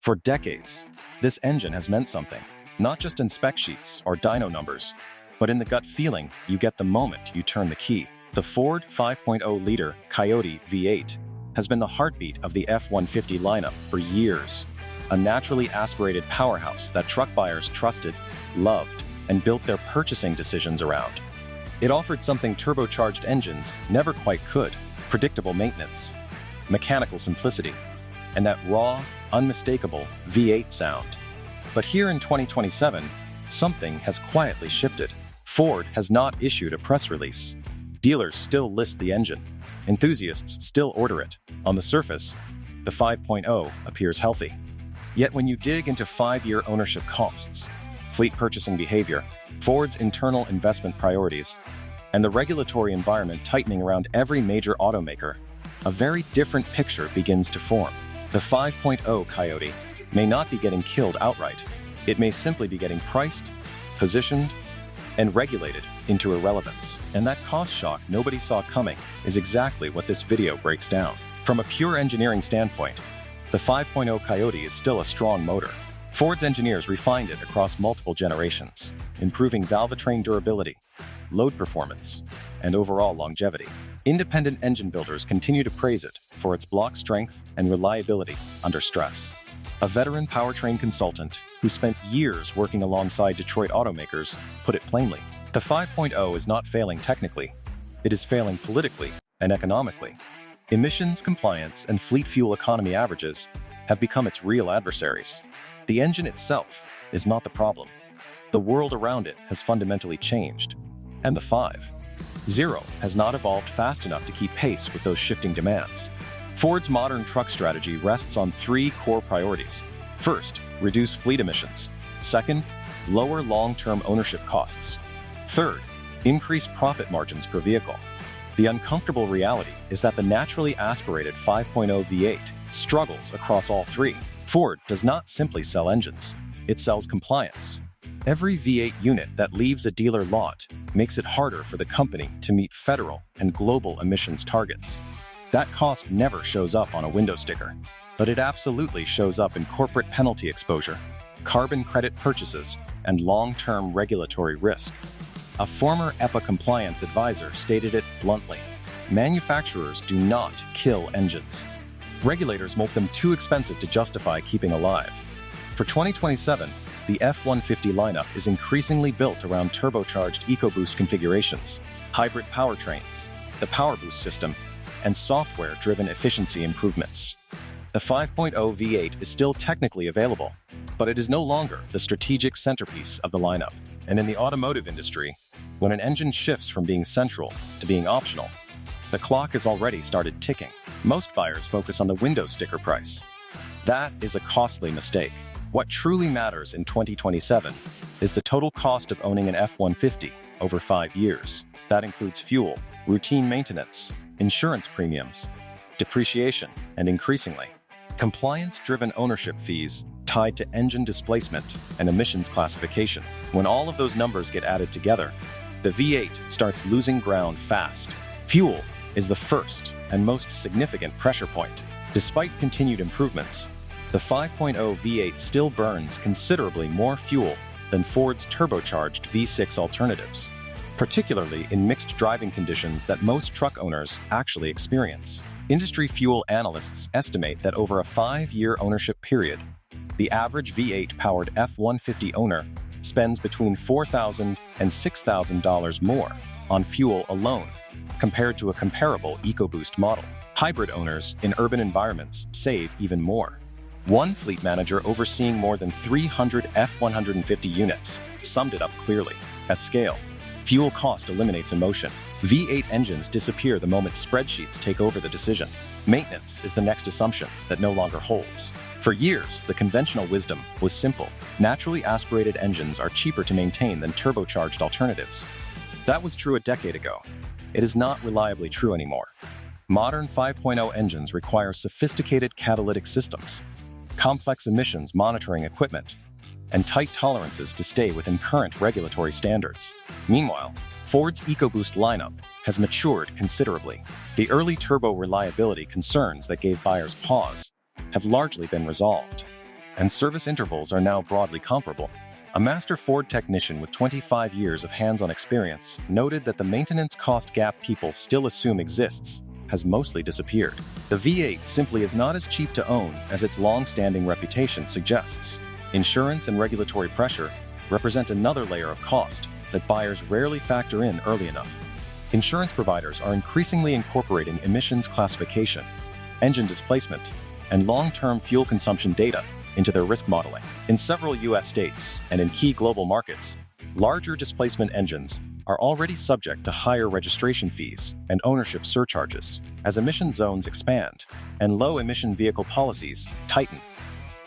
For decades, this engine has meant something, not just in spec sheets or dyno numbers, but in the gut feeling you get the moment you turn the key. The Ford 5.0-liter Coyote V8 has been the heartbeat of the F-150 lineup for years, a naturally aspirated powerhouse that truck buyers trusted, loved, and built their purchasing decisions around. It offered something turbocharged engines never quite could: predictable maintenance, mechanical simplicity, and that raw, unmistakable V8 sound. But here in 2027, something has quietly shifted. Ford has not issued a press release. Dealers still list the engine. Enthusiasts still order it. On the surface, the 5.0 appears healthy. Yet when you dig into 5-year ownership costs, fleet purchasing behavior, Ford's internal investment priorities, and the regulatory environment tightening around every major automaker, a very different picture begins to form. The 5.0 Coyote may not be getting killed outright. It may simply be getting priced, positioned, and regulated into irrelevance. And that cost shock nobody saw coming is exactly what this video breaks down. From a pure engineering standpoint, the 5.0 Coyote is still a strong motor. Ford's engineers refined it across multiple generations, improving valvetrain durability, load performance, and overall longevity. Independent engine builders continue to praise it for its block strength and reliability under stress. A veteran powertrain consultant who spent years working alongside Detroit automakers put it plainly: the 5.0 is not failing technically, it is failing politically and economically. Emissions compliance and fleet fuel economy averages have become its real adversaries. The engine itself is not the problem. The world around it has fundamentally changed, and the 5.0 has not evolved fast enough to keep pace with those shifting demands. Ford's modern truck strategy rests on 3 core priorities. First, reduce fleet emissions. Second, lower long-term ownership costs. Third, increase profit margins per vehicle. The uncomfortable reality is that the naturally aspirated 5.0 V8 struggles across all 3. Ford does not simply sell engines, it sells compliance. Every V8 unit that leaves a dealer lot makes it harder for the company to meet federal and global emissions targets. That cost never shows up on a window sticker, but it absolutely shows up in corporate penalty exposure, carbon credit purchases, and long-term regulatory risk. A former EPA compliance advisor stated it bluntly: manufacturers do not kill engines. Regulators make them too expensive to justify keeping alive. For 2027, the F-150 lineup is increasingly built around turbocharged EcoBoost configurations, hybrid powertrains, the PowerBoost system, and software-driven efficiency improvements. The 5.0 V8 is still technically available, but it is no longer the strategic centerpiece of the lineup. And in the automotive industry, when an engine shifts from being central to being optional, the clock has already started ticking. Most buyers focus on the window sticker price. That is a costly mistake. What truly matters in 2027 is the total cost of owning an F-150 over 5 years. That includes fuel, routine maintenance, insurance premiums, depreciation, and increasingly, compliance-driven ownership fees tied to engine displacement and emissions classification. When all of those numbers get added together, the V8 starts losing ground fast. Fuel is the first and most significant pressure point. Despite continued improvements, the 5.0 V8 still burns considerably more fuel than Ford's turbocharged V6 alternatives, particularly in mixed driving conditions that most truck owners actually experience. Industry fuel analysts estimate that over a 5-year ownership period, the average V8-powered F-150 owner spends between $4,000 and $6,000 more on fuel alone compared to a comparable EcoBoost model. Hybrid owners in urban environments save even more. One fleet manager overseeing more than 300 F-150 units summed it up clearly: at scale, fuel cost eliminates emotion. V8 engines disappear the moment spreadsheets take over the decision. Maintenance is the next assumption that no longer holds. For years, the conventional wisdom was simple: naturally aspirated engines are cheaper to maintain than turbocharged alternatives. That was true a decade ago. It is not reliably true anymore. Modern 5.0 engines require sophisticated catalytic systems, complex emissions monitoring equipment, and tight tolerances to stay within current regulatory standards. Meanwhile, Ford's EcoBoost lineup has matured considerably. The early turbo reliability concerns that gave buyers pause have largely been resolved, and service intervals are now broadly comparable. A master Ford technician with 25 years of hands-on experience noted that the maintenance cost gap people still assume exists has mostly disappeared. The V8 simply is not as cheap to own as its long-standing reputation suggests. Insurance and regulatory pressure represent another layer of cost that buyers rarely factor in early enough. Insurance providers are increasingly incorporating emissions classification, engine displacement, and long-term fuel consumption data into their risk modeling. In several U.S. states and in key global markets, larger displacement engines are already subject to higher registration fees and ownership surcharges as emission zones expand and low-emission vehicle policies tighten.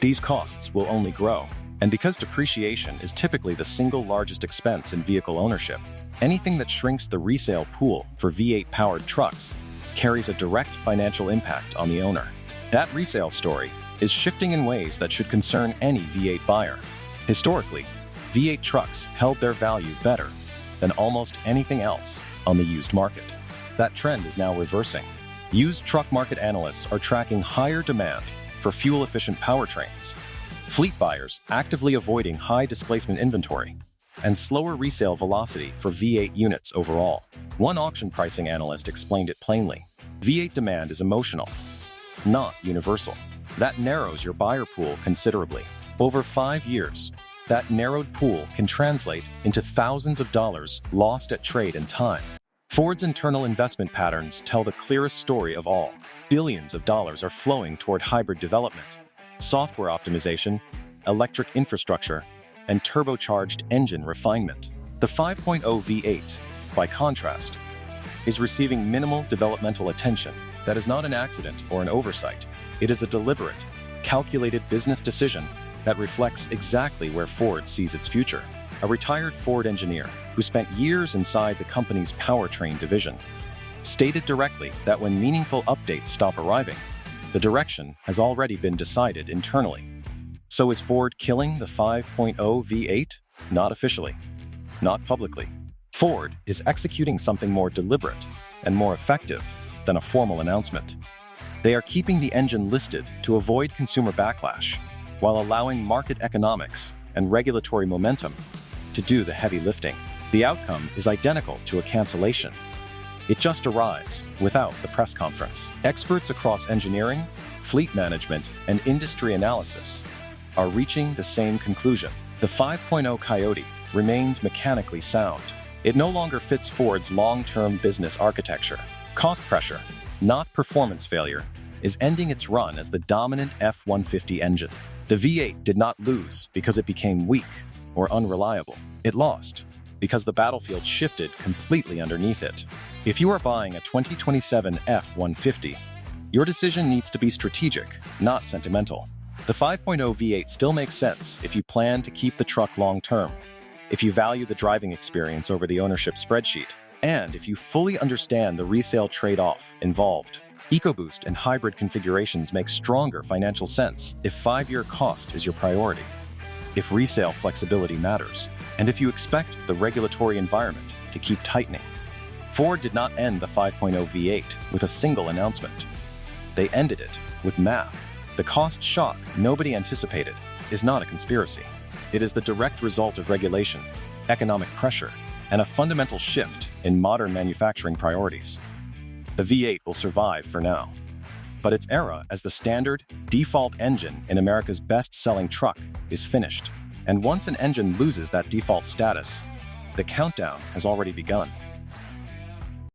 These costs will only grow, and because depreciation is typically the single largest expense in vehicle ownership, anything that shrinks the resale pool for V8-powered trucks carries a direct financial impact on the owner. That resale story is shifting in ways that should concern any V8 buyer. Historically, V8 trucks held their value better than almost anything else on the used market. That trend is now reversing. Used truck market analysts are tracking higher demand for fuel-efficient powertrains, fleet buyers actively avoiding high displacement inventory, and slower resale velocity for V8 units overall. One auction pricing analyst explained it plainly. V8 demand is emotional, not universal. That narrows your buyer pool considerably. Over 5 years, that narrowed pool can translate into thousands of dollars lost at trade and time. Ford's internal investment patterns tell the clearest story of all. Billions of dollars are flowing toward hybrid development, software optimization, electric infrastructure, and turbocharged engine refinement. The 5.0 V8, by contrast, is receiving minimal developmental attention. That is not an accident or an oversight. It is a deliberate, calculated business decision that reflects exactly where Ford sees its future. A retired Ford engineer who spent years inside the company's powertrain division stated directly that when meaningful updates stop arriving, the direction has already been decided internally. So is Ford killing the 5.0 V8? Not officially, not publicly. Ford is executing something more deliberate and more effective than a formal announcement. They are keeping the engine listed to avoid consumer backlash, while allowing market economics and regulatory momentum to do the heavy lifting. The outcome is identical to a cancellation. It just arrives without the press conference. Experts across engineering, fleet management, and industry analysis are reaching the same conclusion. The 5.0 Coyote remains mechanically sound. It no longer fits Ford's long-term business architecture. Cost pressure, not performance failure, is ending its run as the dominant F-150 engine. The V8 did not lose because it became weak or unreliable. It lost because the battlefield shifted completely underneath it. If you are buying a 2027 F-150, your decision needs to be strategic, not sentimental. The 5.0 V8 still makes sense if you plan to keep the truck long-term, if you value the driving experience over the ownership spreadsheet, and if you fully understand the resale trade-off involved. EcoBoost and hybrid configurations make stronger financial sense if 5-year cost is your priority, if resale flexibility matters, and if you expect the regulatory environment to keep tightening. Ford did not end the 5.0 V8 with a single announcement. They ended it with math. The cost shock nobody anticipated is not a conspiracy. It is the direct result of regulation, economic pressure, and a fundamental shift in modern manufacturing priorities. The V8 will survive for now, but its era as the standard, default engine in America's best-selling truck is finished. And once an engine loses that default status, the countdown has already begun.